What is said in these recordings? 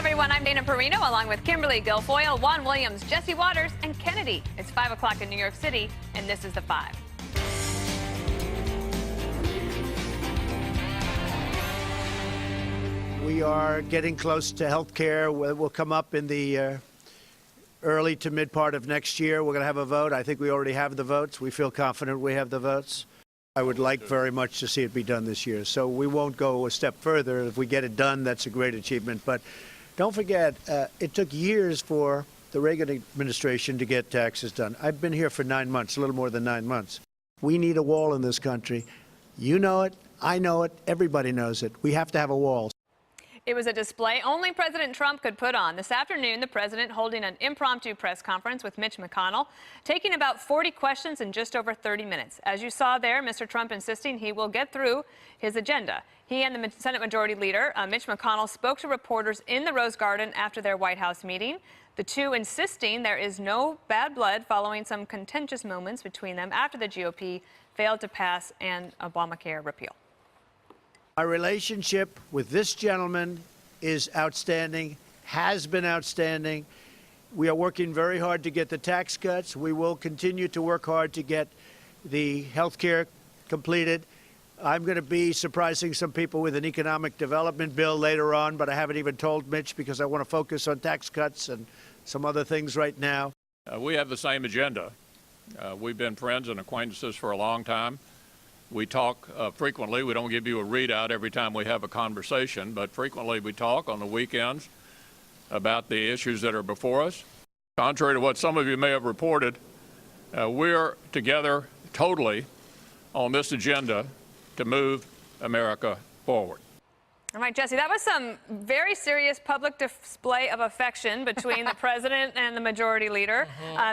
Everyone, I'm Dana Perino, along with Kimberly Guilfoyle, Juan Williams, Jesse Waters, and Kennedy. It's 5 o'clock in New York City, and this is The 5. We are getting close to health care. We'll come up in the early to mid part of next year. We're going to have a vote. I think we already have the votes. We feel confident we have the votes. I would like very much to see it be done this year. So we won't go a step further. If we get it done, that's a great achievement. But don't forget, it took years for the Reagan administration to get taxes done. I've been here for 9 months, a little more than 9 months. We need a wall in this country. You know it. I know it. Everybody knows it. We have to have a wall. It was a display only President Trump could put on. This afternoon, the president holding an impromptu press conference with Mitch McConnell, taking about 40 questions in just over 30 minutes. As you saw there, Mr. Trump insisting he will get through his agenda. He and the Senate Majority Leader, Mitch McConnell, spoke to reporters in the Rose Garden after their White House meeting. The two insisting there is no bad blood following some contentious moments between them after the GOP failed to pass an Obamacare repeal. Our relationship with this gentleman is outstanding, has been outstanding. We are working very hard to get the tax cuts. We will continue to work hard to get the health care completed. I'm going to be surprising some people with an economic development bill later on, but I haven't even told Mitch because I want to focus on tax cuts and some other things right now. We have the same agenda. We've been friends and acquaintances for a long time. We talk frequently. We don't give you a readout every time we have a conversation, but frequently we talk on the weekends about the issues that are before us. Contrary to what some of you may have reported, we're together totally on this agenda to move America forward. All right, Jesse, that was some very serious public display of affection between the president and the majority leader,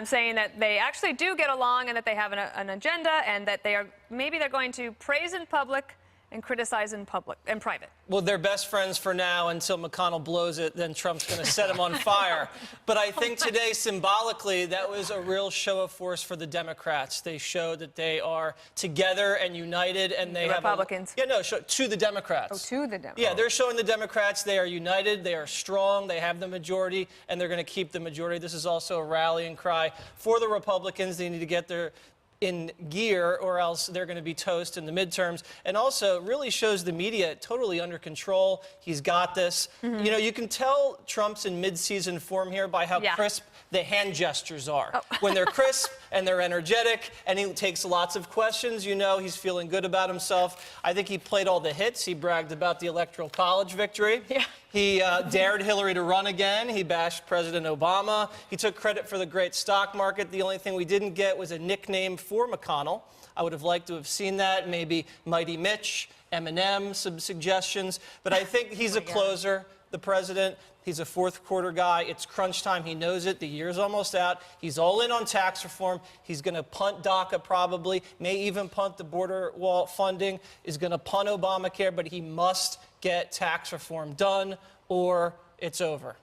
saying that they actually do get along and that they have an agenda and that maybe they're going to praise in public and criticize in private. Well, they're best friends for now until McConnell blows it, then Trump's going to set him on fire. But I think today, symbolically, that was a real show of force for the Democrats. They showed that they are together and united, and they have Republicans. To the Democrats. Oh, to the Democrats. Yeah, they're showing the Democrats they are united, they are strong, they have the majority, and they're going to keep the majority. This is also a rallying cry for the Republicans. They need to get their in gear or else they're going to be toast in the midterms, and also really shows the media totally under control. He's got this. You know, you can tell Trump's in mid-season form here by how crisp the hand gestures are. When they're crisp and they're energetic and he takes lots of questions, you know he's feeling good about himself. I think he played all the hits. He bragged about the Electoral College victory. He dared Hillary to run again. He bashed President Obama. He took credit for the great stock market. The only thing we didn't get was a nickname for McConnell. I would have liked to have seen that, maybe Mighty Mitch, Eminem, some suggestions. But I think he's a closer, the president. He's a fourth quarter guy. It's crunch time. He knows it. The year's almost out. He's all in on tax reform. He's going to punt DACA probably, may even punt the border wall funding, is going to punt Obamacare, but he must get tax reform done or it's over.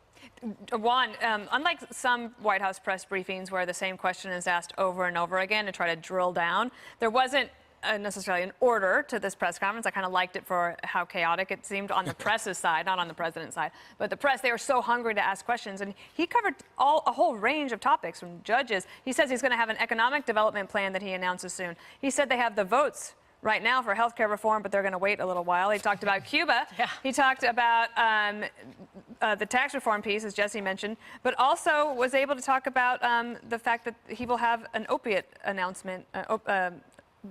Juan, unlike some White House press briefings where the same question is asked over and over again to try to drill down, there wasn't necessarily an order to this press conference. I kind of liked it for how chaotic it seemed on the press's side, not on the president's side. But the press, they were so hungry to ask questions. And he covered a whole range of topics from judges. He says he's going to have an economic development plan that he announces soon. He said they have the votes right now for health care reform, but they're going to wait a little while. He talked about Cuba. He talked about the tax reform piece, as Jesse mentioned, but also was able to talk about the fact that he will have an opiate announcement.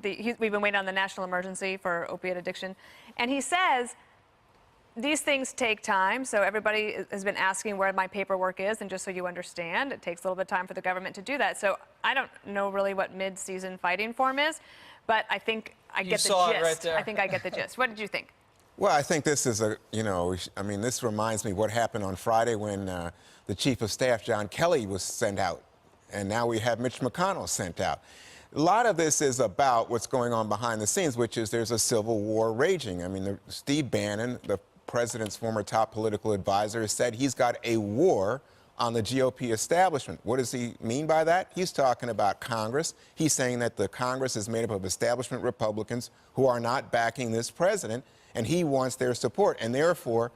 We've been waiting on the national emergency for opiate addiction. And he says these things take time. So everybody has been asking where my paperwork is. And just so you understand, it takes a little bit of time for the government to do that. So I don't know really what mid-season fighting form is, but I think I get the gist. Right there. I think I get the gist. What did you think? Well, I think this is this reminds me what happened on Friday when the Chief of Staff, John Kelly, was sent out. And now we have Mitch McConnell sent out. A lot of this is about what's going on behind the scenes, which is there's a civil war raging. I mean, Steve Bannon, the president's former top political advisor, said he's got a war on the GOP establishment. What does he mean by that? He's talking about Congress. He's saying that the Congress is made up of establishment Republicans who are not backing this president, and he wants their support. And therefore,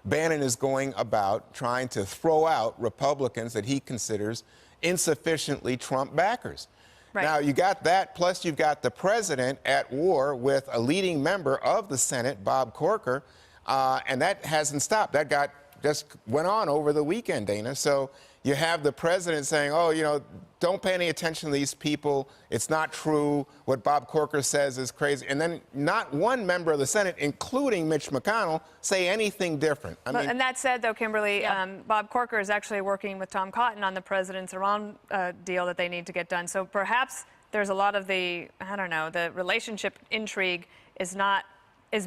Bannon is going about trying to throw out Republicans that he considers insufficiently Trump backers. Right. Now, you got that, plus you've got the president at war with a leading member of the Senate, Bob Corker, and that hasn't stopped. That just went on over the weekend, Dana. So you have the president saying, oh, you know, don't pay any attention to these people. It's not true. What Bob Corker says is crazy. And then not one member of the Senate, including Mitch McConnell, say anything different. I mean, and that said, though, Kimberly, Bob Corker is actually working with Tom Cotton on the president's Iran deal that they need to get done. So perhaps there's a lot of the, I don't know, the relationship intrigue is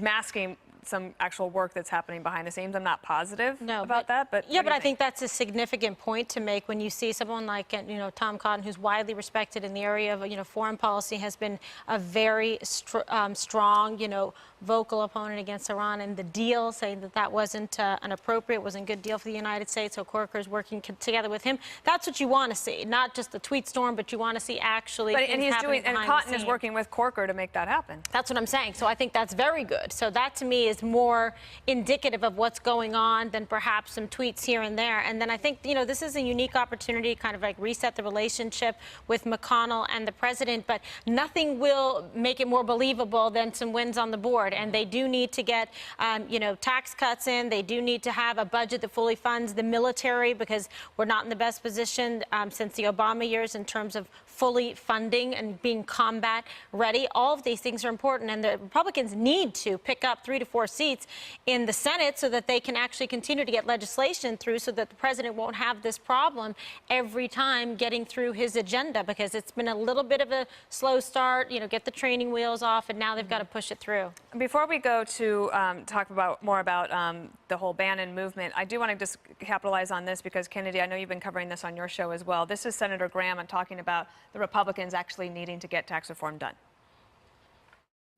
masking some actual work that's happening behind the scenes. I'm not positive about that, but yeah, but I think that's a significant point to make when you see someone like, you know, Tom Cotton, who's widely respected in the area of, you know, foreign policy, has been a very strong, you know, vocal opponent against Iran and the deal, saying that that wasn't an appropriate, wasn't a good deal for the United States. So Corker's working together with him. That's what you want to see, not just the tweet storm, but you want to see actually. And he's doing, and Cotton is working with Corker to make that happen. That's what I'm saying. So I think that's very good. So that to me is more indicative of what's going on than perhaps some tweets here and there. And then I think, you know, this is a unique opportunity to kind of like reset the relationship with McConnell and the president, but nothing will make it more believable than some wins on the board. And they do need to get, you know, tax cuts in. They do need to have a budget that fully funds the military, because we're not in the best position since the Obama years in terms of fully funding and being combat ready. All of these things are important, and the Republicans need to pick up 3 to 4 seats in the Senate so that they can actually continue to get legislation through, so that the president won't have this problem every time getting through his agenda, because it's been a little bit of a slow start, you know, get the training wheels off, and now they've got to push it through. Before we go to talk more about the whole Bannon movement, I do want to just capitalize on this, because Kennedy, I know you've been covering this on your show as well. This is Senator Graham and talking about the Republicans actually needing to get tax reform done.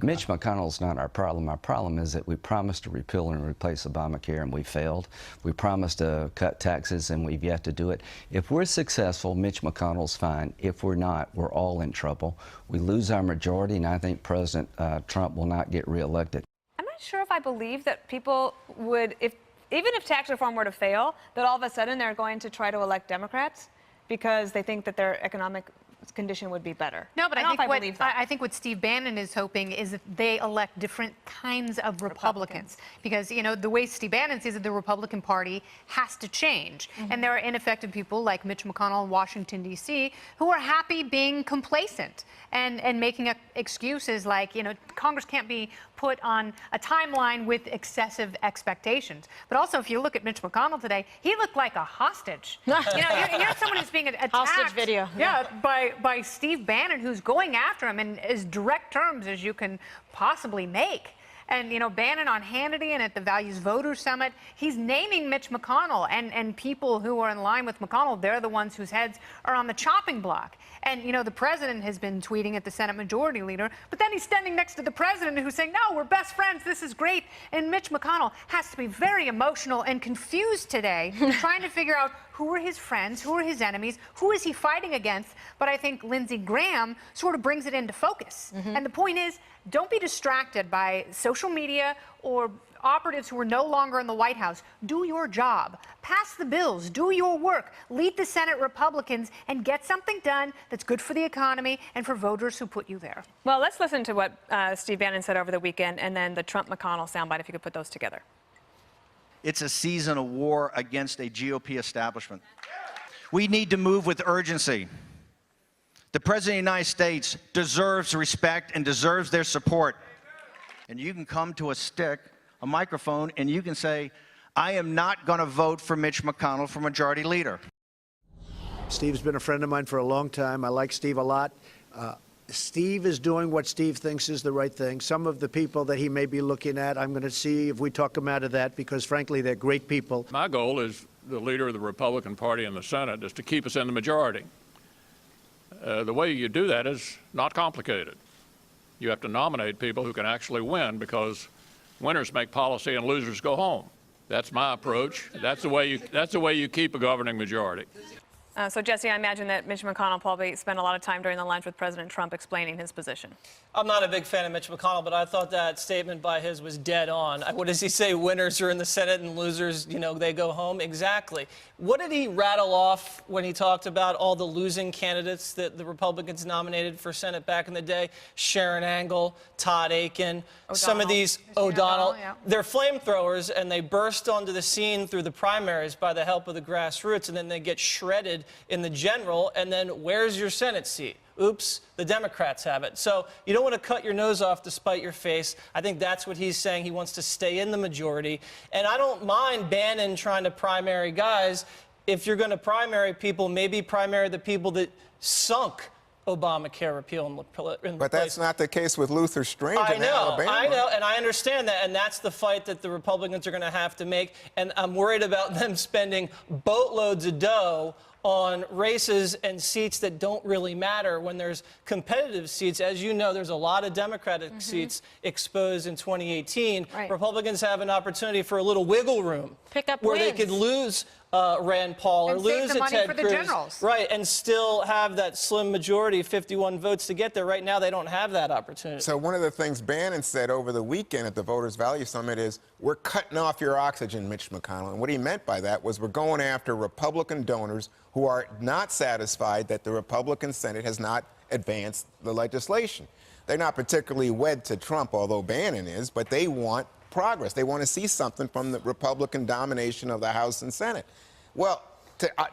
Mitch McConnell's not our problem. Our problem is that we promised to repeal and replace Obamacare, and we failed. We promised to cut taxes, and we've yet to do it. If we're successful, Mitch McConnell's fine. If we're not, we're all in trouble. We lose our majority, and I think President Trump will not get reelected. I'm not sure if I believe that people would, even if tax reform were to fail, that all of a sudden they're going to try to elect Democrats because they think that their economic condition would be better. No, but I think what Steve Bannon is hoping is that they elect different kinds of Republicans. Because, you know, the way Steve Bannon sees it, the Republican Party has to change. And there are ineffective people like Mitch McConnell in Washington, D.C., who are happy being complacent and making excuses like, you know, Congress can't be put on a timeline with excessive expectations. But also, if you look at Mitch McConnell today, he looked like a hostage. You know, you're someone who's being attacked. Hostage video. Yeah, by Steve Bannon, who's going after him in as direct terms as you can possibly make. And, you know, Bannon on Hannity and at the Values Voters Summit, he's naming Mitch McConnell. And people who are in line with McConnell, they're the ones whose heads are on the chopping block. And, you know, the president has been tweeting at the Senate Majority Leader, but then he's standing next to the president who's saying, no, we're best friends, this is great. And Mitch McConnell has to be very emotional and confused today, trying to figure out who are his friends, who are his enemies, who is he fighting against. But I think Lindsey Graham sort of brings it into focus. And the point is, don't be distracted by social media or operatives who are no longer in the White House. Do your job. Pass the bills. Do your work. Lead the Senate Republicans and get something done that's good for the economy and for voters who put you there. Well, let's listen to what Steve Bannon said over the weekend, and then the Trump-McConnell soundbite, if you could put those together. It's a season of war against a GOP establishment. We need to move with urgency. The President of the United States deserves respect and deserves their support. And you can come to a microphone, and you can say, I am not going to vote for Mitch McConnell for Majority Leader. Steve's been a friend of mine for a long time. I like Steve a lot. Steve is doing what Steve thinks is the right thing. Some of the people that he may be looking at, I'm going to see if we talk him out of that, because frankly, they're great people. My goal as the leader of the Republican Party in the Senate is to keep us in the majority. The way you do that is not complicated. You have to nominate people who can actually win, because winners make policy and losers go home. That's my approach. That's the way you keep a governing majority. So, Jesse, I imagine that Mitch McConnell probably spent a lot of time during the lunch with President Trump explaining his position. I'm not a big fan of Mitch McConnell, but I thought that statement by his was dead on. What does he say? Winners are in the Senate and losers, they go home? Exactly. What did he rattle off when he talked about all the losing candidates that the Republicans nominated for Senate back in the day? Sharon Angle, Todd Akin, some of these O'Donnell. Yeah. They're flamethrowers, and they burst onto the scene through the primaries by the help of the grassroots, and then they get shredded in the general, and then where's your Senate seat? Oops, the Democrats have it. So you don't want to cut your nose off to spite your face. I think that's what he's saying. He wants to stay in the majority. And I don't mind Bannon trying to primary guys. If you're going to primary people, maybe primary the people that sunk Obamacare repeal and replace. But that's not the case with Luther Strange in Alabama. I know, and I understand that, and that's the fight that the Republicans are going to have to make. And I'm worried about them spending boatloads of dough on races and seats that don't really matter when there's competitive seats. As you know, there's a lot of Democratic seats exposed in 2018. Right. Republicans have an opportunity for a little wiggle room. Pick up where wins. they could lose Rand Paul or And save lose the a money Ted for the Cruz. generals. Right, and still have that slim majority, 51 votes to get there. Right now, they don't have that opportunity. So one of the things Bannon said over the weekend at the Voters Value Summit is, we're cutting off your oxygen, Mitch McConnell. And what he meant by that was, we're going after Republican donors who are not satisfied that the Republican Senate has not advanced the legislation. They're not particularly wed to Trump, although Bannon is, but they want progress. They want to see something from the Republican domination of the House and Senate. Well,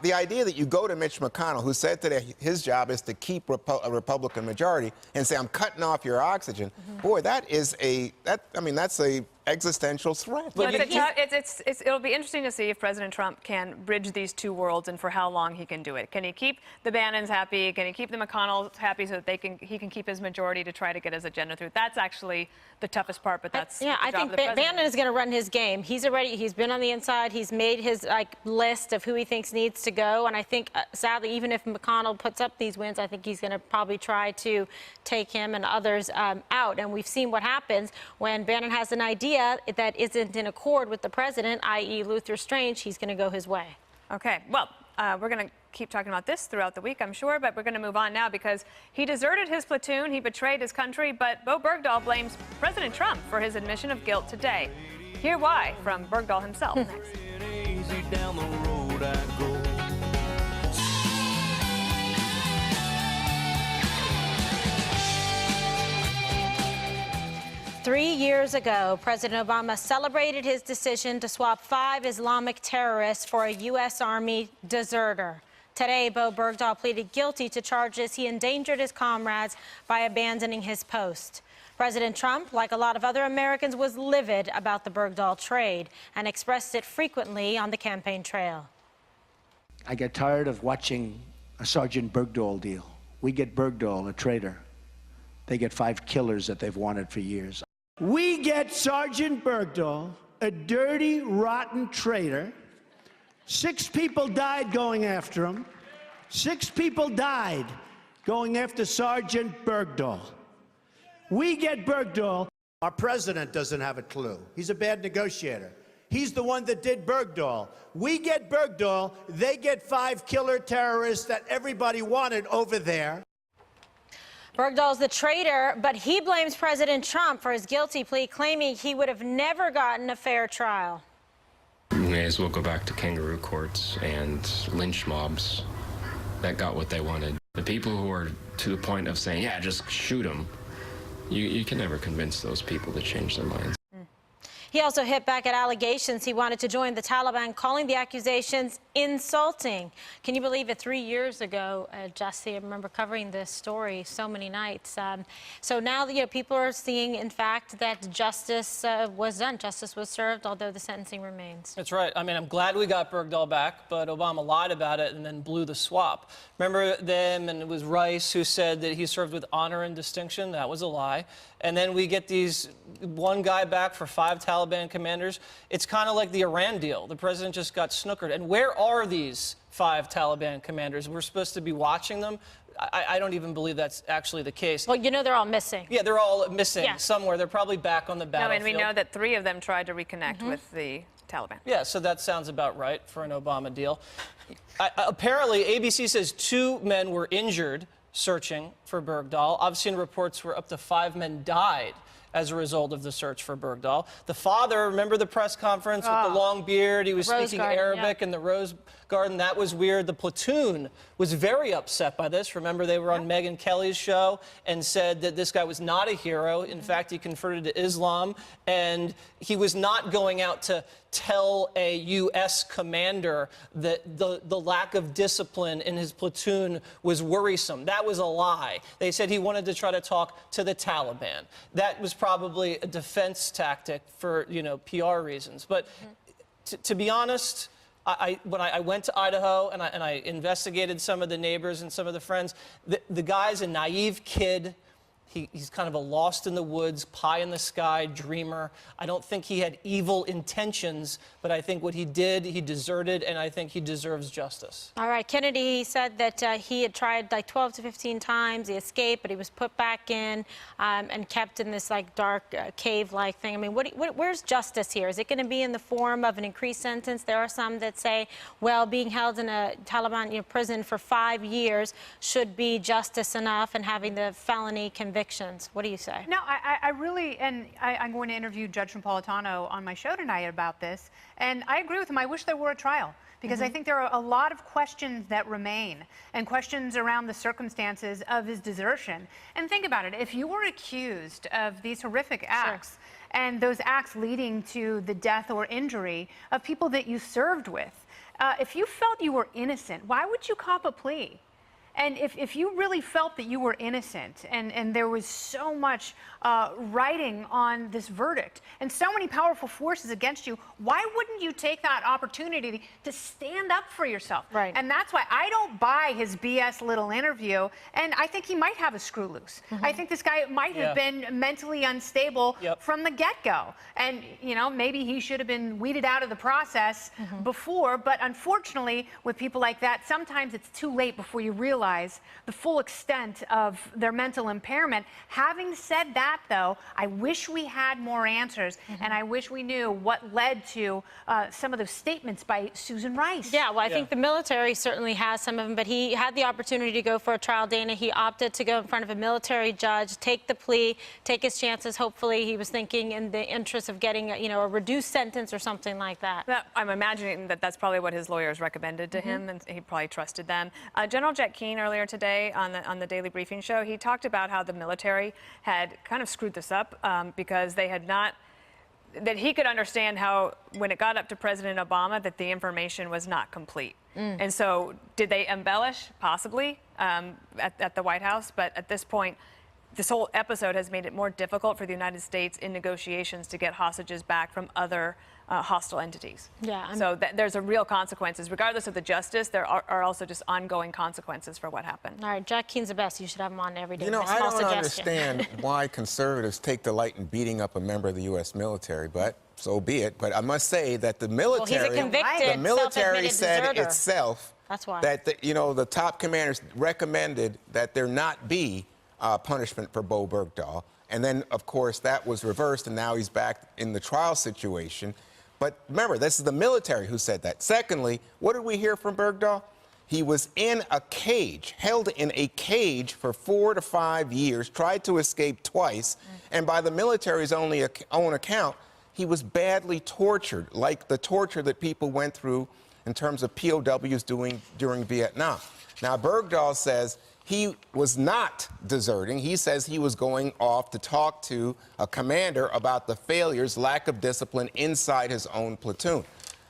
the idea that you go to Mitch McConnell, who said today his job is to keep a Republican majority, and say, I'm cutting off your oxygen, boy, that's a existential threat. But it'll be interesting to see if President Trump can bridge these two worlds and for how long he can do it. Can he keep the Bannons happy? Can he keep the McConnells happy so that he can keep his majority to try to get his agenda through? That's actually the toughest part, but that's I think Bannon is going to run his game. He's been on the inside. He's made his list of who he thinks needs to go, and I think sadly, even if McConnell puts up these wins, I think he's going to probably try to take him and others out. And we've seen what happens when Bannon has an idea that isn't in accord with the president, i.e. Luther Strange. He's going to go his way. Okay, well, we're going to keep talking about this throughout the week, I'm sure, but we're going to move on now because he deserted his platoon, he betrayed his country, but Bo Bergdahl blames President Trump for his admission of guilt today. Hear why from Bergdahl himself next. 3 years ago, President Obama celebrated his decision to swap 5 Islamic terrorists for a U.S. Army deserter. Today, Bo Bergdahl pleaded guilty to charges he endangered his comrades by abandoning his post. President Trump, like a lot of other Americans, was livid about the Bergdahl trade and expressed it frequently on the campaign trail. I get tired of watching a Sergeant Bergdahl deal. We get Bergdahl, a traitor. They get 5 killers that they've wanted for years. We get Sergeant Bergdahl, a dirty, rotten traitor. 6 people died going after him. 6 people died going after Sergeant Bergdahl. We get Bergdahl. Our president doesn't have a clue. He's a bad negotiator. He's the one that did Bergdahl. We get Bergdahl. They get 5 killer terrorists that everybody wanted over there. Bergdahl's the traitor, but he blames President Trump for his guilty plea, claiming he would have never gotten a fair trial. We may as well go back to kangaroo courts and lynch mobs that got what they wanted. The people who are to the point of saying, yeah, just shoot them, you can never convince those people to change their minds. He also hit back at allegations he wanted to join the Taliban, calling the accusations insulting. Can you believe it? 3 years ago, Jesse, I remember covering this story so many nights. So now, people are seeing, in fact, that justice was done. Justice was served, although the sentencing remains. That's right. I mean, I'm glad we got Bergdahl back, but Obama lied about it and then blew the swap. Remember them, and it was Rice who said that he served with honor and distinction. That was a lie. And then we get one guy back for 5 Taliban commanders. It's kind of like the Iran deal. The president just got snookered. And where are these 5 Taliban commanders? We're supposed to be watching them. I don't even believe that's actually the case. Well, they're all missing. Yeah, they're all missing somewhere. They're probably back on the battlefield. No, and we know that 3 of them tried to reconnect with the Taliban. Yeah, so that sounds about right for an Obama deal. Apparently, ABC says 2 men were injured. searching for Bergdahl. I've seen reports where up to 5 men died as a result of the search for Bergdahl. The father, remember the press conference with the long beard? He was speaking Arabic in the Rose Garden. That was weird. The platoon was very upset by this. Remember, they were on Megyn Kelly's show and said that this guy was not a hero. In fact, he converted to Islam, and he was not going out to tell a U.S. commander that the lack of discipline in his platoon was worrisome. That was a lie. They said he wanted to try to talk to the Taliban. That was probably a defense tactic for, PR reasons. But to be honest, when I went to Idaho and I investigated some of the neighbors and some of the friends, the guy's a naive kid. He's kind of a lost in the woods, pie in the sky dreamer. I don't think he had evil intentions, but I think what he did, he deserted, and I think he deserves justice. All right, Kennedy said that he had tried like 12 to 15 times. He escaped, but he was put back in and kept in this like dark cave-like thing. I mean, where's justice here? Is it going to be in the form of an increased sentence? There are some that say, well, being held in a Taliban prison for 5 years should be justice enough, and having the felony conviction. What do you say? No, I really, and I'm going to interview Judge Napolitano on my show tonight about this, and I agree with him. I wish there were a trial, because I think there are a lot of questions that remain, and questions around the circumstances of his desertion. And think about it, if you were accused of these horrific acts, and those acts leading to the death or injury of people that you served with, if you felt you were innocent, why would you cop a plea? And if you really felt that you were innocent, and there was so much writing on this verdict and so many powerful forces against you, why wouldn't you take that opportunity to stand up for yourself? Right. And that's why I don't buy his BS little interview, and I think he might have a screw loose. I think this guy might have been mentally unstable from the get-go. And, maybe he should have been weeded out of the process before, but unfortunately, with people like that, sometimes it's too late before you realize the full extent of their mental impairment. Having said that, though, I wish we had more answers, and I wish we knew what led to some of those statements by Susan Rice. Yeah, well, I think the military certainly has some of them, but he had the opportunity to go for a trial, Dana. He opted to go in front of a military judge, take the plea, take his chances. Hopefully, he was thinking in the interest of getting, a reduced sentence or something like that. I'm imagining that that's probably what his lawyers recommended to him, and he probably trusted them. General Jet Keane, earlier today on the Daily Briefing show, he talked about how the military had kind of screwed this up because they had not, that he could understand how when it got up to President Obama that the information was not complete. And so did they embellish? Possibly at the White House, but at this point, this whole episode has made it more difficult for the United States in negotiations to get hostages back from other hostile entities. Yeah. So there's a real consequences. Regardless of the justice, there are also just ongoing consequences for what happened. All right, Jack Keane's the best. You should have him on every day. I don't understand why conservatives take delight in beating up a member of the U.S. military, but so be it. But I must say that the military, well, he's a convicted, the military said deserter. itself That's why. that the top commanders recommended that there not be punishment for Bo Bergdahl. And then, of course, that was reversed, and now he's back in the trial situation. But remember, this is the military who said that. Secondly, what did we hear from Bergdahl? He was in a cage, held in a cage for 4 to 5 years, tried to escape twice, and by the military's own account, he was badly tortured, like the torture that people went through in terms of POWs during Vietnam. Now, Bergdahl says he was not deserting. He says he was going off to talk to a commander about the failures, lack of discipline inside his own platoon.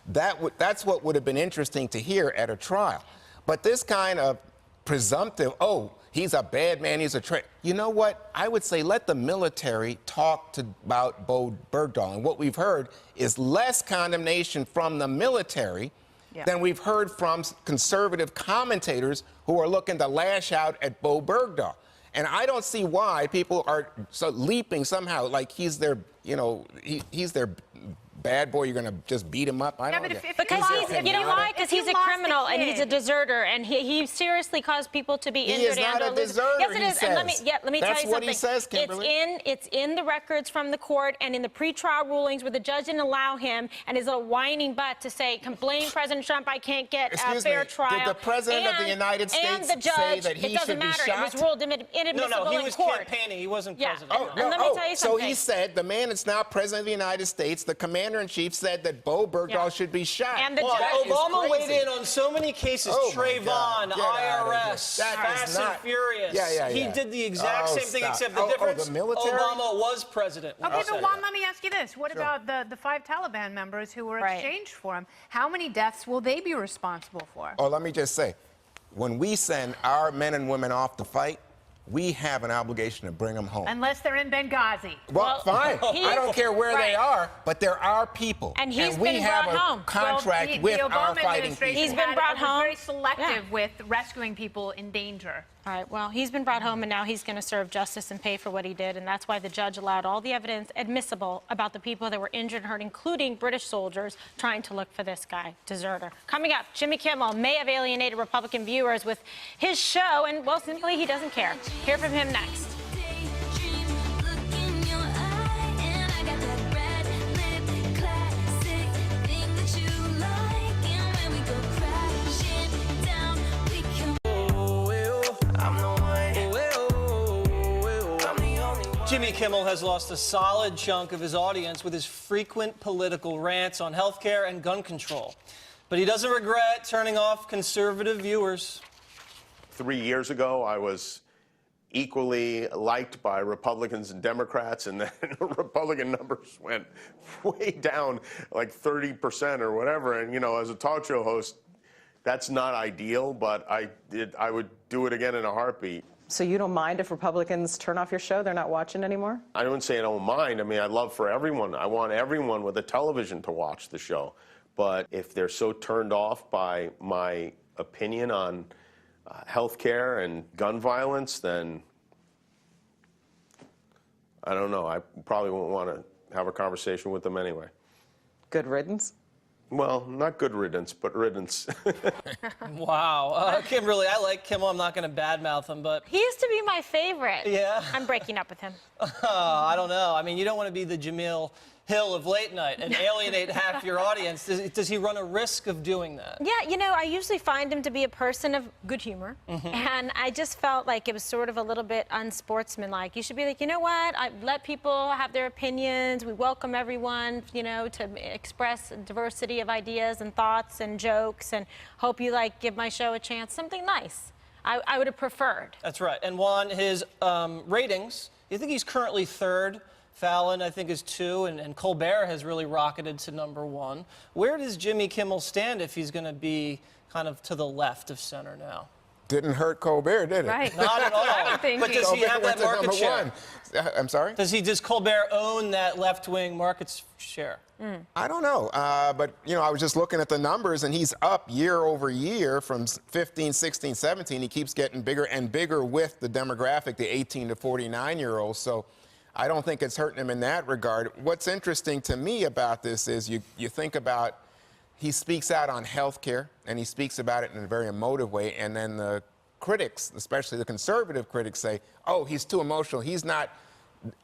That's what would have been interesting to hear at a trial. But this kind of presumptive, oh, he's a bad man, he's a traitor. You know what? I would say let the military talk about Bo Bergdahl. And what we've heard is less condemnation from the military than we've heard from conservative commentators who are looking to lash out at Bo Bergdahl. And I don't see why people are so leaping somehow like he's their, he's their bad boy, you're going to just beat him up? I don't get it. Because you know why? Because he's a criminal and he's a deserter, and he seriously caused people to be injured. He is not a deserter, yes, it he is. And let me says. tell you something. That's what he says, Kimberly. It's in the records from the court and in the pretrial rulings where the judge didn't allow him and his little whining butt to say, blame President Trump, I can't get a fair trial. Did the President of the United States and the judge, say that he should be shot? It was ruled inadmissible No, he in was court. campaigning. He wasn't Yeah. president. Oh, and let me tell you So something. he said, the man that's now President of the United States, the Commander-in-Chief, said that Bo Bergdahl should be shot. And the Well, judge Obama weighed in on so many cases. Oh, my Trayvon, God. Get out of IRS, here. That is Fast not- and Furious. Yeah. He did the exact same thing, stop. except the difference, the military? Obama was president. when Okay, he said but it. Juan, let me ask you this. What about the 5 Taliban members who were exchanged for him? How many deaths will they be responsible for? Oh, let me just say, when we send our men and women off to fight, we have an obligation to bring them home. Unless they're in Benghazi. Well, fine. I don't care where they are, but they're our people. And he's we been have brought a home. contract the with Obama our fighting administration people. He's been brought was home. very selective Yeah. with rescuing people in danger. All right, well, he's been brought home, and now he's going to serve justice and pay for what he did, and that's why the judge allowed all the evidence admissible about the people that were injured and hurt, including British soldiers trying to look for this guy, deserter. Coming up, Jimmy Kimmel may have alienated Republican viewers with his show, and, well, simply he doesn't care. Hear from him next. Jimmy Kimmel has lost a solid chunk of his audience with his frequent political rants on healthcare and gun control. But he doesn't regret turning off conservative viewers. 3 years ago, I was equally liked by Republicans and Democrats, and then Republican numbers went way down, like 30% or whatever. And, you know, as a talk show host, that's not ideal, but I would do it again in a heartbeat. So you don't mind if Republicans turn off your show? They're not watching anymore? I don't say I don't mind. I mean, I love for everyone. I want everyone with a television to watch the show. But if they're so turned off by my opinion on health care and gun violence, then I don't know. I probably won't want to have a conversation with them anyway. Good riddance? Well, not good riddance, but riddance. Wow. Kimberly, I like Kimmel. I'm not going to badmouth him, but... He used to be my favorite. Yeah? I'm breaking up with him. I don't know. I mean, you don't want to be the Jamil Hill of late night and alienate half your audience. Does he run a risk of doing that? Yeah, you know, I usually find him to be a person of good humor. And I just felt like it was sort of a little bit unsportsmanlike. You should be like, you know what? I let people have their opinions. We welcome everyone, you know, to express diversity of ideas and thoughts and jokes, and hope you, like, give my show a chance. Something nice. I would have preferred. That's right. And Juan, his ratings, you think he's currently 3rd? Fallon, I think, is 2, and Colbert has really rocketed to #1. Where does Jimmy Kimmel stand if he's going to be kind of to the left of center now? Didn't hurt Colbert, did it? Right. Not at all. But does he Colbert have went that to market share? #1. I'm sorry? Does Colbert own that left-wing market share? I don't know. But, you know, I was just looking at the numbers, and he's up year over year from 15, 16, 17. He keeps getting bigger and bigger with the demographic, the 18 to 49-year-olds. So I don't think it's hurting him in that regard. What's interesting to me about this is you think about, he speaks out on health care, and he speaks about it in a very emotive way, and then the critics, especially the conservative critics, say, oh, he's too emotional. He's not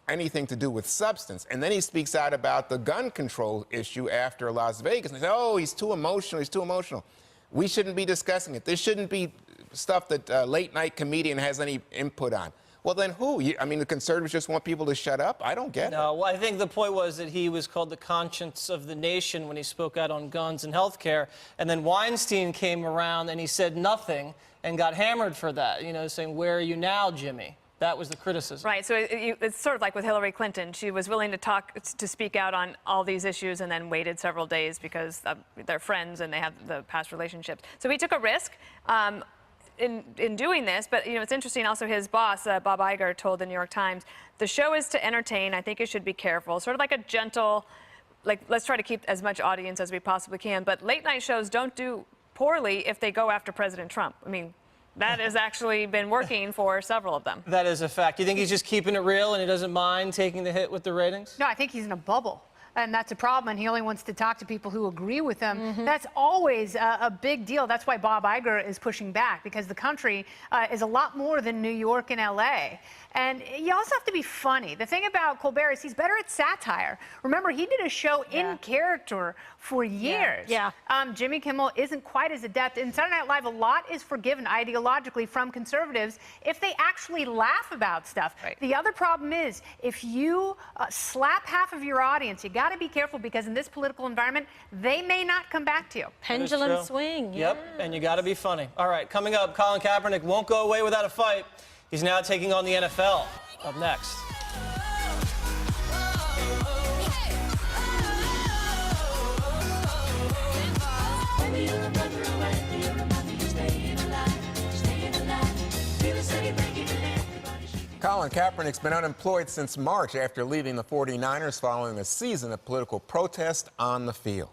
anything to do with substance. And then he speaks out about the gun control issue after Las Vegas, and they say, oh, he's too emotional, he's too emotional. We shouldn't be discussing it. This shouldn't be stuff that a late-night comedian has any input on. Well, then who? I mean, the conservatives just want people to shut up? I don't get it. No, well, I think the point was that he was called the conscience of the nation when he spoke out on guns and health care. And then Weinstein came around and he said nothing and got hammered for that, you know, saying, where are you now, Jimmy? That was the criticism. Right. So it's sort of like with Hillary Clinton. She was willing to speak out on all these issues and then waited several days because they're friends and they have the past relationships. So he took a risk. In doing this, but you know, it's interesting also his boss, Bob Iger, told the New York Times, the show is to entertain. I think you should be careful. Sort of like a gentle, like, let's try to keep as much audience as we possibly can. But late night shows don't do poorly if they go after President Trump. I mean, that has actually been working for several of them. That is a fact. You think he's just keeping it real and he doesn't mind taking the hit with the ratings? No, I think he's in a bubble. and that's a problem, and he only wants to talk to people who agree with him. That's always a big deal. That's why Bob Iger is pushing back, because the country is a lot more than New York and LA. And you also have to be funny. The thing about Colbert is he's better at satire. Remember, he did a show in character for years. Jimmy Kimmel isn't quite as adept. In Saturday Night Live, a lot is forgiven ideologically from conservatives if they actually laugh about stuff. The other problem is if you slap half of your audience, you got to be careful, because in this political environment, they may not come back to you. Pendulum swing. Yep, and you got to be funny. All right, coming up, Colin Kaepernick won't go away without a fight. He's now taking on the NFL. Up next. Colin Kaepernick's been unemployed since March after leaving the 49ers following a season of political protest on the field.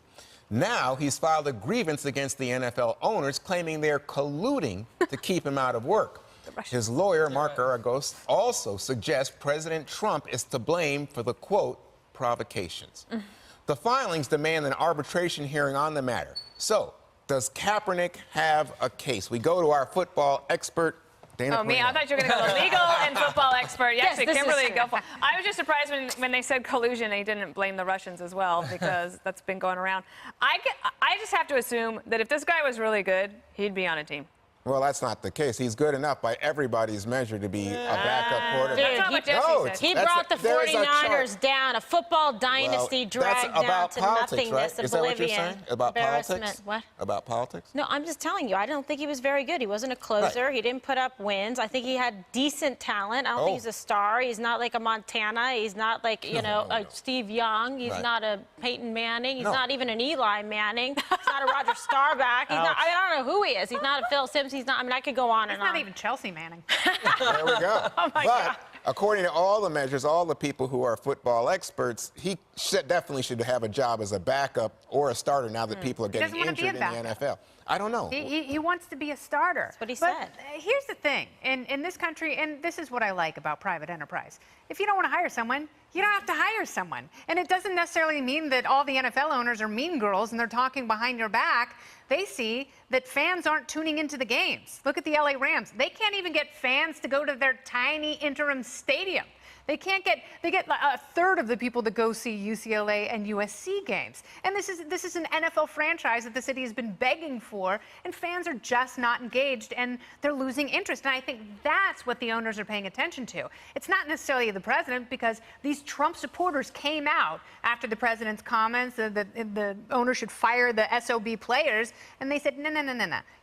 Now he's filed a grievance against the NFL owners, claiming they're colluding to keep him out of work. His lawyer, Mark Aragos, also suggests President Trump is to blame for the, quote, provocations. The filings demand an arbitration hearing on the matter. So, does Kaepernick have a case? We go to our football expert, Dana. Oh, me? I thought you were going to go to legal and football expert. Yes, Kimberly, go for it. I was just surprised when they said collusion, they didn't blame the Russians as well, because that's been going around. I just have to assume that if this guy was really good, he'd be on a team. Well, that's not the case. He's good enough by everybody's measure to be a backup quarterback. Dude, he brought the 49ers down, a football dynasty dragged down to nothingness, right? Is that what you're saying? About politics? What? About politics? No, I'm just telling you, I don't think he was very good. He wasn't a closer. Right. He didn't put up wins. I think he had decent talent. I don't think he's a star. He's not like a Montana. He's not like, a Steve Young. He's not a Peyton Manning. He's not even an Eli Manning. He's not a Roger Staubach. He's not, I don't know who he is. He's not a Phil Simpson. He's not. I mean, I could go on and on. He's not even Chelsea Manning. There we go. Oh my God. According to all the measures, all the people who are football experts, he definitely should have a job as a backup or a starter now that people are getting injured in the NFL. I don't know. He wants to be a starter. That's what he said. Here's the thing. In this country, and this is what I like about private enterprise, if you don't want to hire someone, you don't have to hire someone. And it doesn't necessarily mean that all the NFL owners are mean girls and they're talking behind your back. They see that fans aren't tuning into the games. Look at the LA Rams. They can't even get fans to go to their tiny interim stadium. They get a third of the people that go see UCLA and USC games. And this is an NFL franchise that the city has been begging for, and fans are just not engaged, and they're losing interest. And I think that's what the owners are paying attention to. It's not necessarily the president, because these Trump supporters came out after the president's comments that the owner should fire the SOB players, and they said, no.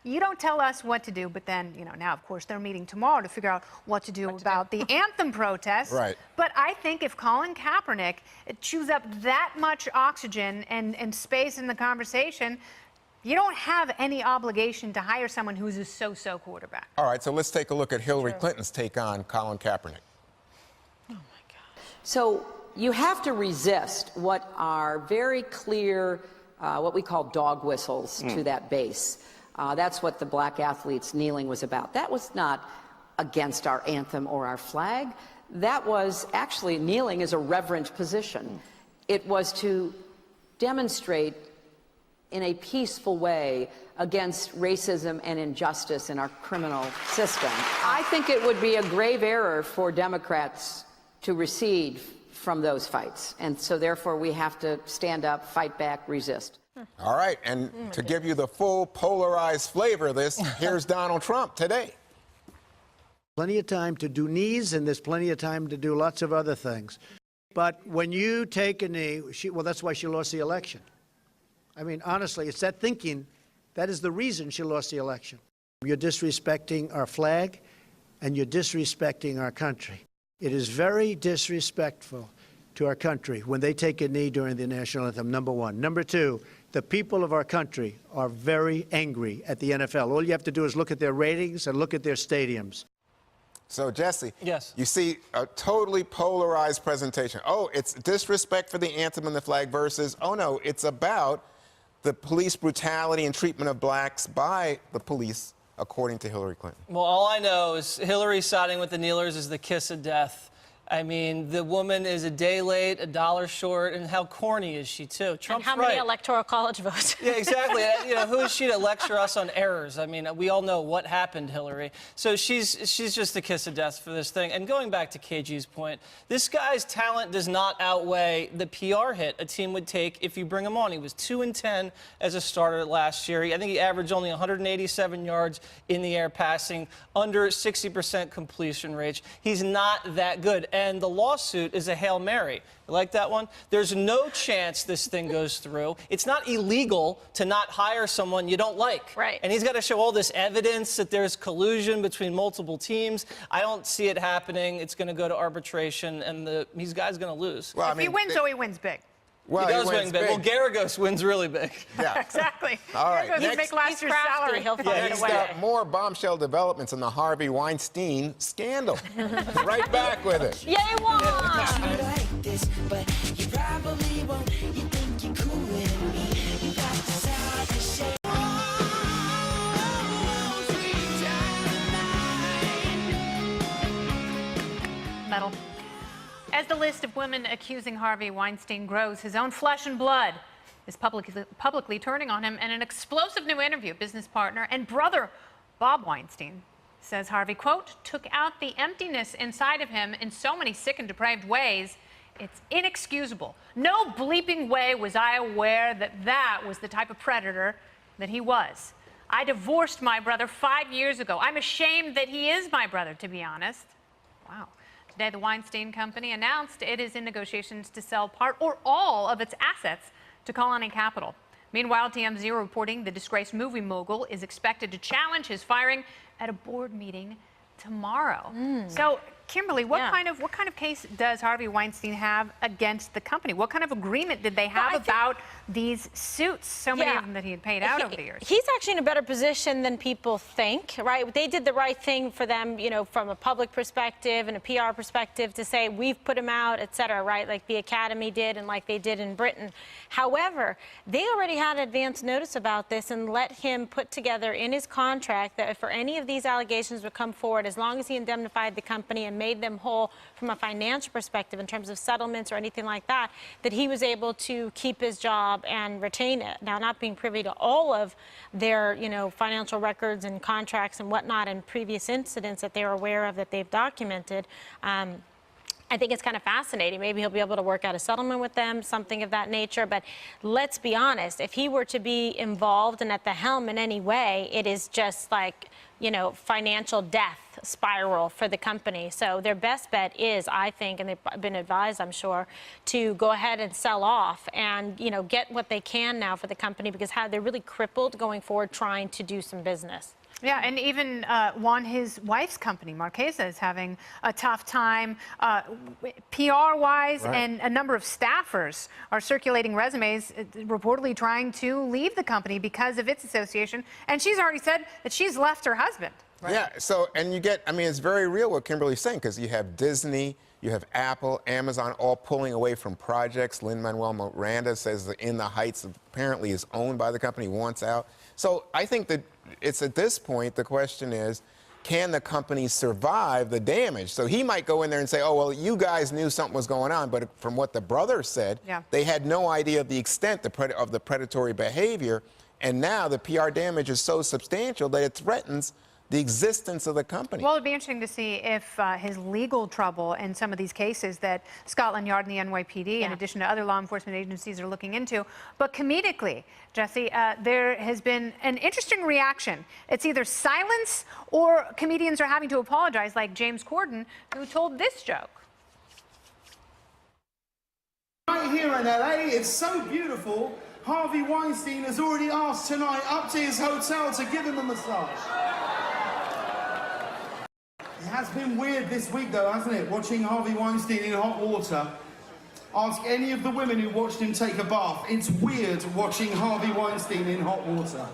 You don't tell us what to do. But then, now, of course, they're meeting tomorrow to figure out what to do about the anthem protests. Right. But I think if Colin Kaepernick chews up that much oxygen and space in the conversation, you don't have any obligation to hire someone who's a so-so quarterback. All right, so let's take a look at Hillary Clinton's take on Colin Kaepernick. Oh, my God. So you have to resist what are very clear, what we call dog whistles to that base. That's what the black athletes kneeling was about. That was not against our anthem or our flag. That was actually, kneeling is a reverent position. It was to demonstrate in a peaceful way against racism and injustice in our criminal system. I think it would be a grave error for Democrats to recede from those fights. And so therefore we have to stand up, fight back, resist. All right, and to give you the full polarized flavor of this, here's Donald Trump today. Plenty of time to do knees, and there's plenty of time to do lots of other things. But when you take a knee, well, that's why she lost the election. I mean, honestly, it's that thinking, that is the reason she lost the election. You're disrespecting our flag, and you're disrespecting our country. It is very disrespectful to our country when they take a knee during the national anthem, number one. Number two, the people of our country are very angry at the NFL. All you have to do is look at their ratings and look at their stadiums. So, Jesse, yes, you see a totally polarized presentation. Oh, it's disrespect for the anthem and the flag versus, oh, no, it's about the police brutality and treatment of blacks by the police, according to Hillary Clinton. Well, all I know is Hillary siding with the kneelers is the kiss of death. I mean, the woman is a day late, a dollar short, and how corny is she, too? Trump's and how many electoral college votes? Yeah, exactly. You know, who is she to lecture us on errors? I mean, we all know what happened, Hillary. So she's just the kiss of death for this thing. And going back to KG's point, this guy's talent does not outweigh the PR hit a team would take if you bring him on. He was 2-10 as a starter last year. I think he averaged only 187 yards in the air passing, under 60% completion rate. He's not that good. And the lawsuit is a Hail Mary. You like that one? There's no chance this thing goes through. It's not illegal to not hire someone you don't like. Right. And he's got to show all this evidence that there's collusion between multiple teams. I don't see it happening. It's going to go to arbitration, and these guys going to lose. Well, if he wins, he wins big. Well, he does win big. Well, Garagos wins really big. Yeah. Exactly. All right. Garagos make last year's salary. He'll find Next a way. up, more bombshell developments in the Harvey Weinstein scandal. Right back with it. Yay, Juan! Metal. As the list of women accusing Harvey Weinstein grows, his own flesh and blood is publicly turning on him. In an explosive new interview, business partner and brother Bob Weinstein says Harvey, quote, took out the emptiness inside of him in so many sick and depraved ways, it's inexcusable. No bleeping way was I aware that that was the type of predator that he was. I divorced my brother 5 years ago. I'm ashamed that he is my brother, to be honest. Wow. Today, the Weinstein Company announced it is in negotiations to sell part or all of its assets to Colony Capital. Meanwhile, TMZ reporting the disgraced movie mogul is expected to challenge his firing at a board meeting tomorrow. So, Kimberly, what kind of case does Harvey Weinstein have against the company? What kind of agreement did they have about these suits? So many of them that he had paid out over the years. He's actually in a better position than people think, right? They did the right thing for them, you know, from a public perspective and a PR perspective to say we've put him out, et cetera, right? Like the Academy did and like they did in Britain. However, they already had advance notice about this and let him put together in his contract that if for any of these allegations would come forward, as long as he indemnified the company and made them whole from a financial perspective in terms of settlements or anything like that, that he was able to keep his job and retain it. Now, not being privy to all of their, you know, financial records and contracts and whatnot and previous incidents that they're aware of that they've documented, I think it's kind of fascinating. Maybe he'll be able to work out a settlement with them, something of that nature. But let's be honest, if he were to be involved and at the helm in any way, it is just like, you know, financial death spiral for the company. So their best bet is, I think, and they've been advised, I'm sure, to go ahead and sell off and, you know, get what they can now for the company because they're really crippled going forward trying to do some business. Yeah, and even Juan, his wife's company, Marquesa, is having a tough time PR-wise, and a number of staffers are circulating resumes, reportedly trying to leave the company because of its association. And she's already said that she's left her husband. Right? Yeah, so, and you get, I mean, it's very real what Kimberly's saying, because you have Disney, you have Apple, Amazon, all pulling away from projects. Lin-Manuel Miranda says that In the Heights apparently is owned by the company, wants out. So I think that it's at this point, the question is, can the company survive the damage? So he might go in there and say, oh, well, you guys knew something was going on, but from what the brother said, they had no idea of the extent of the predatory behavior, and now the PR damage is so substantial that it threatens the existence of the company. Well, it'd be interesting to see if his legal trouble in some of these cases that Scotland Yard and the NYPD, in addition to other law enforcement agencies, are looking into. But comedically, Jesse, there has been an interesting reaction. It's either silence or comedians are having to apologize, like James Corden, who told this joke. Right here in LA, it's so beautiful. Harvey Weinstein has already asked tonight up to his hotel to give him a massage. It has been weird this week, though, hasn't it? Watching Harvey Weinstein in hot water. Ask any of the women who watched him take a bath. It's weird watching Harvey Weinstein in hot water.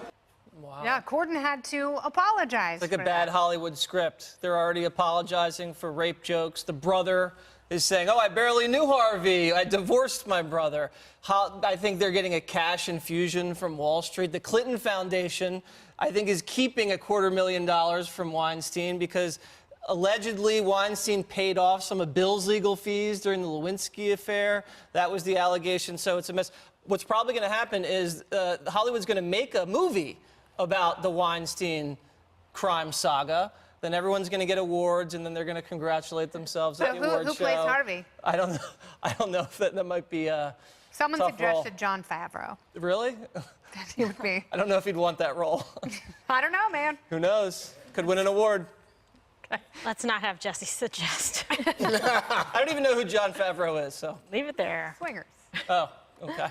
Wow. Yeah, Corden had to apologize. It's like a bad Hollywood script. They're already apologizing for rape jokes. The brother is saying, oh, I barely knew Harvey. I divorced my brother. I think they're getting a cash infusion from Wall Street. The Clinton Foundation, I think, is keeping $250,000 from Weinstein because Allegedly, Weinstein paid off some of Bill's legal fees during the Lewinsky affair. That was the allegation, so it's a mess. What's probably going to happen is Hollywood's going to make a movie about the Weinstein crime saga. Then everyone's going to get awards, and then they're going to congratulate themselves at the award show. Who plays Harvey? I don't know. I don't know if that might be a Someone tough suggested role. Jon Favreau. Really? He would be. I don't know if he'd want that role. I don't know, man. Who knows? Could win an award. Let's not have Jesse suggest. I don't even know who Jon Favreau is, so. Leave it there. Swingers. Oh, okay.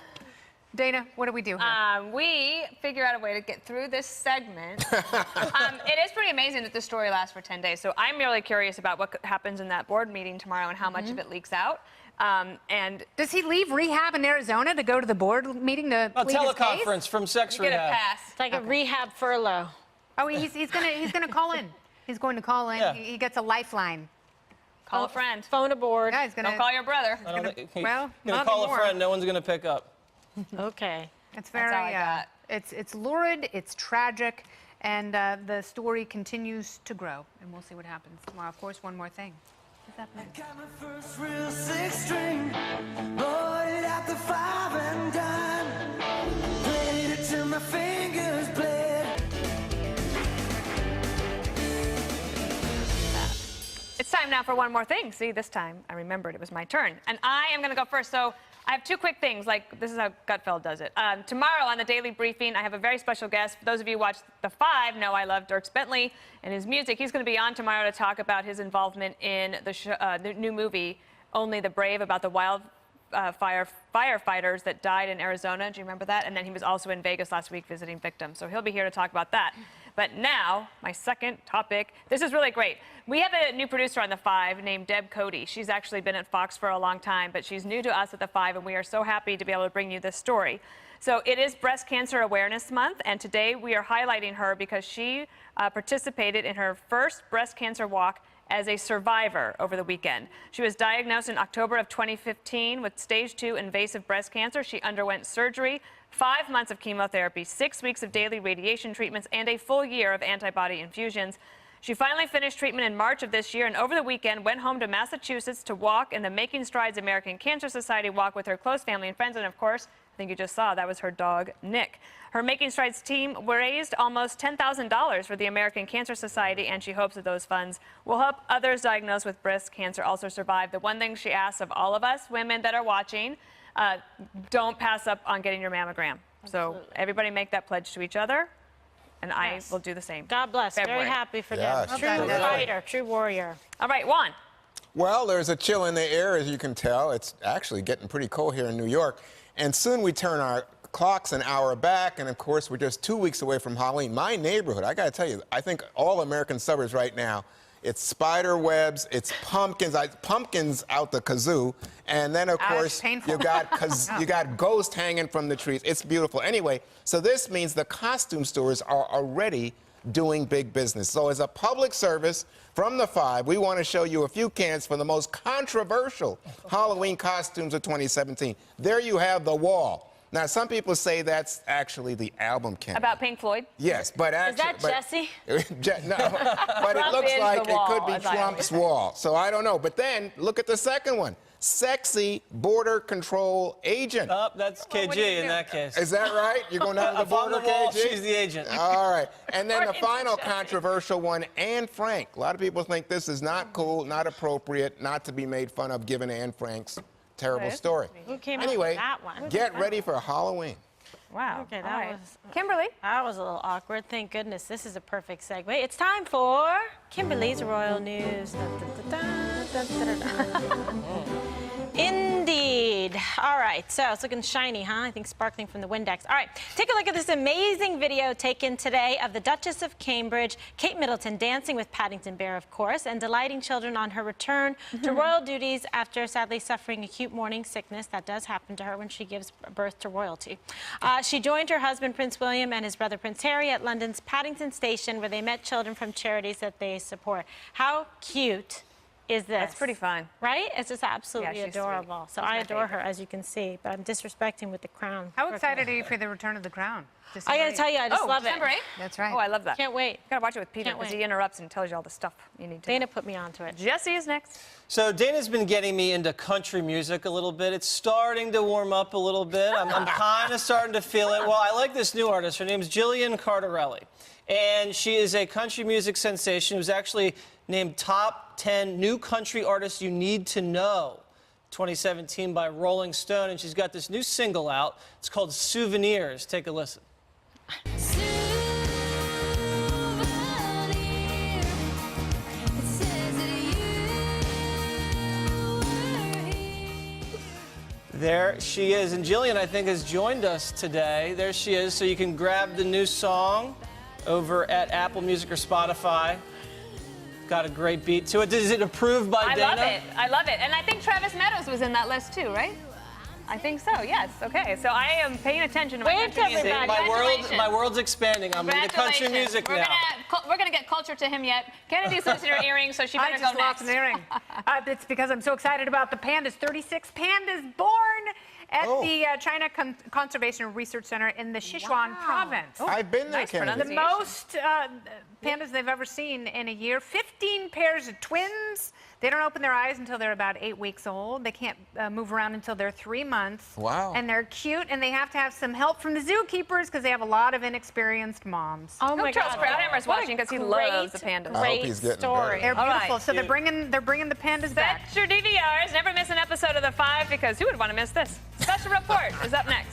Dana, what do we do here? We figure out a way to get through this segment. It is pretty amazing that this story lasts for 10 days. So I'm really curious about what happens in that board meeting tomorrow and how much of it leaks out. And does he leave rehab in Arizona to go to the board meeting to A plead his case? teleconference from sex you get a rehab. pass. It's like a rehab furlough. Oh, he's gonna call in. He's going to call in. Yeah. He gets a lifeline. Call a friend. Phone a board. Yeah, he's gonna. Don't call your brother. I don't think well, gonna not call anymore. a friend. No one's gonna pick up. Okay. It's That's very. all I got. It's lurid. It's tragic, and the story continues to grow. And we'll see what happens tomorrow. Of course, one more thing. What's happening? Got my first real six string, bought it at the 5 and dime, played it till my fingers bled. It's time now for one more thing. See, this time I remembered it was my turn. And I am going to go first. So I have two quick things. Like, this is how Gutfeld does it. Tomorrow on the Daily Briefing, I have a very special guest. For those of you who watch The Five know I love Dierks Bentley and his music. He's going to be on tomorrow to talk about his involvement in the new movie, Only the Brave, about the firefighters that died in Arizona. Do you remember that? And then he was also in Vegas last week visiting victims. So he'll be here to talk about that. But now, my second topic. This is really great. We have a new producer on The Five named Deb Cody. She's actually been at Fox for a long time, but she's new to us at The Five, and we are so happy to be able to bring you this story. So it is Breast Cancer Awareness Month, and today we are highlighting her because she participated in her first breast cancer walk as a survivor over the weekend. She was diagnosed in October of 2015 with stage 2 invasive breast cancer. She underwent surgery, 5 months of chemotherapy, 6 weeks of daily radiation treatments, and a full year of antibody infusions. She finally finished treatment in March of this year, and over the weekend went home to Massachusetts to walk in the Making Strides American Cancer Society walk with her close family and friends. And of course, I think you just saw, that was her dog, Nick. Her Making Strides team raised almost $10,000 for the American Cancer Society, and she hopes that those funds will help others diagnosed with breast cancer also survive. The one thing she asks of all of us women that are watching, don't pass up on getting your mammogram. Absolutely. So everybody make that pledge to each other, and Yes. I will do the same. God bless. February. Very happy for Yes. them. True Well done. fighter, true warrior. All right, Juan. Well, there's a chill in the air, as you can tell. It's actually getting pretty cold here in New York. And soon we turn our clocks an hour back, and of course, we're just 2 weeks away from Halloween. My neighborhood, I got to tell you, I think all American suburbs right now, it's spider webs, it's pumpkins out the kazoo, and then of course painful. you got ghosts hanging from the trees. It's beautiful. Anyway, so this means the costume stores are already doing big business. So as a public service from the Five, we want to show you a few cans for the most controversial Halloween costumes of 2017. There you have The Wall. Now, some people say that's actually the album can. About Pink Floyd? Yes, but actually... Is that Jesse? No, but it Trump looks is like the it wall, could be as I Trump's always say. wall. So I don't know. But then, look at the second one. Sexy border control agent. Oh, that's KG in that case. Is that right? You're going down to the If I'm border, the wall, KG? she's the agent. All right. And then the Or final Jesse. controversial one, Anne Frank. A lot of people think this is not cool, not appropriate, not to be made fun of, given Anne Frank's terrible story. Who came Anyway, up with that one? get ready for Halloween. Wow. Okay, All that right. was Kimberly. that was a little awkward. Thank goodness this is a perfect segue. It's time for Kimberly's Royal News. Da, da, da, da, da, da, da. Indeed. All right, so it's looking shiny, huh? I think sparkling from the Windex. All right, take a look at this amazing video taken today of the Duchess of Cambridge, Kate Middleton, dancing with Paddington Bear, of course, and delighting children on her return to royal duties after sadly suffering acute morning sickness. That does happen to her when she gives birth to royalty. She joined her husband, Prince William, and his brother, Prince Harry, at London's Paddington Station, where they met children from charities that they support. How cute is this? That's pretty fun. Right? It's just absolutely Yeah, she's adorable. sweet. So She's I my adore her, favorite. as you can see, but I'm disrespecting with the crown. How excited are you for the return of the crown? I gotta tell you, I just love it. December 8th? That's right. Oh, I love that. Can't wait. Gotta watch it with Peter Can't because wait. he interrupts and tells you all the stuff you need to Dana know. put me onto it. Jesse is next. So Dana's been getting me into country music a little bit. It's starting to warm up a little bit. I'm kind of starting to feel it. Well, I like this new artist. Her name's Jillian Cardarelli. And she is a country music sensation who's actually named top 10 new country artists you need to know 2017 by Rolling Stone. And she's got this new single out. It's called Souvenirs. Take a listen. There she is. And Jillian, I think, has joined us today. There she is. So you can grab the new song over at Apple Music or Spotify. Got a great beat to it. Is it approved by I Dana? love it. I love it. And I think Travis Meadows was in that list too, right? I think so, yes. Okay, so I am paying attention to my Wave country to music. everybody. My world's expanding. I'm into country music now. We're gonna get culture to him yet. Kennedy's losing her earring, so she better I just go lost next. an earring. It's because I'm so excited about the pandas. 36 pandas born at the China Conservation Research Center in the Sichuan province. I've been there, Nice Kennedy. The most pandas they've ever seen in a year. 15 pairs of twins. They don't open their eyes until they're about 8 weeks old. They can't move around until they're 3 months. Wow. And they're cute, and they have to have some help from the zookeepers because they have a lot of inexperienced moms. Oh my Charles God. Krauthammer's What a watching because he great, loves the pandas. I hope he's getting story. better. They're All beautiful. right. So they're bringing the pandas back. Set your DVRs. Never miss an episode of The Five because who would want to miss this? Special Report is up next.